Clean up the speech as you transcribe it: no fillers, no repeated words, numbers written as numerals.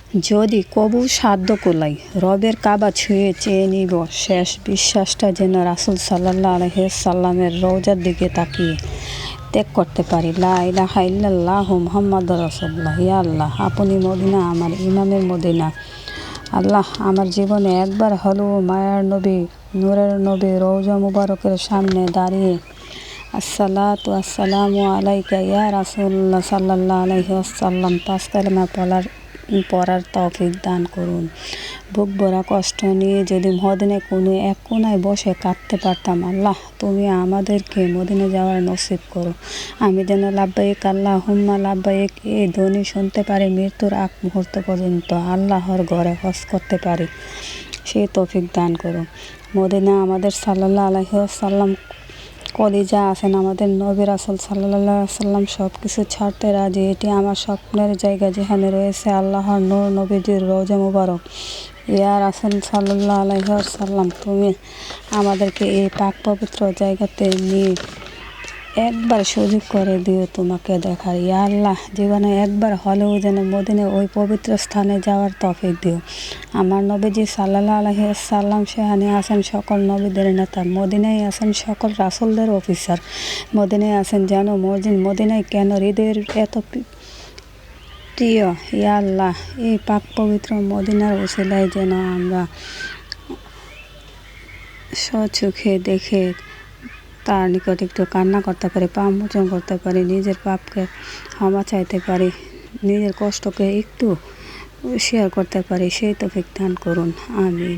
যদি কবু সাধ্য কুলাই রবের কাবা ছুঁয়ে চেয়ে নিব শেষ বিশ্বাসটা যেন রাসূল সাল্লাল্লাহু আলাইহি সাল্লামের রওজার দিকে তাকিয়ে ত্যাগ করতে পারি। লা ইলাহা ইল্লাল্লাহু মুহাম্মাদুর রাসূলুল্লাহ। ইয়া আল্লাহ, আপনি মদিনা, আমার ইমামের মদিনা। আল্লাহ, আমার জীবনে একবার হলেও মায়ার নবী, নূরের নবী রওজা মুবারকের সামনে দাঁড়িয়ে আসসালাতু আসসালামু আলাইকা ইয়া রাসূলুল্লাহ সাল্লাল্লাহু আলাইহি ওয়াসাল্লাম ৫ কালেমা পড়ার তৌফিক দান করুন। বুক ভরা কষ্ট নিয়ে যদি মদিনায় কোনো এক কোনায় বসে কাঁদতে পারতাম, আল্লাহ তুমি আমাদেরকে মদিনা যাওয়ার নসিব করো। আমি যেন লাব্বাইক আল্লাহুম্মা লাব্বাইক এই ধ্বনি শুনতে পারি মৃত্যুর আগ মুহূর্ত পর্যন্ত। আল্লাহর ঘরে হজ করতে পারি, সেই তৌফিক দান করো। মদিনা আমাদের সাল্লাল্লাহু আলাইহি ওয়াসাল্লাম কলিজা আছেন, আমাদের নবী রাসূল সাল্লাল্লাহু আলাইহি ওয়াসাল্লাম সব কিছু ছাড়তে রাজি। এটি আমার স্বপ্নের জায়গা, যেখানে রয়েছে আল্লাহর নূর, নবীজির রওজা মুবারক। ইয়া রাসূল সাল্লাল্লাহু আলাইহি ওয়াসাল্লাম, তুমি আমাদেরকে এই পাক পবিত্র জায়গাতে নিয়ে একবার সুযোগ করে দিও তোমাকে দেখার। ইয়া আল্লাহ, জীবনে একবার হলেও যেন মদিনায় ওই পবিত্র স্থানে যাওয়ার তৌফিক দিও। আমার নবীজি সাল্লাল্লাহু আলাইহি ওয়াসাল্লাম সেখানে আছেন সকল নবীদের নেতা, মদিনায় আছেন সকল রাসূলদের অফিসার, মদিনায় আছেন যেন মসজিদ। মদিনায় কেন হৃদয়ের এত প্রিয়? ইয়া আল্লাহ, এই পাক পবিত্র মদিনার উসিলায় যেন আমরা স্বচক্ষে দেখে তার নিকট একটু কান্না করতে পারি, পাপ মোচন করতে পারি, নিজের পাপকে ক্ষমা চাইতে পারি, নিজের কষ্টকে একটু শেয়ার করতে পারি, সেই তৌফিক দান করুন। আমিন।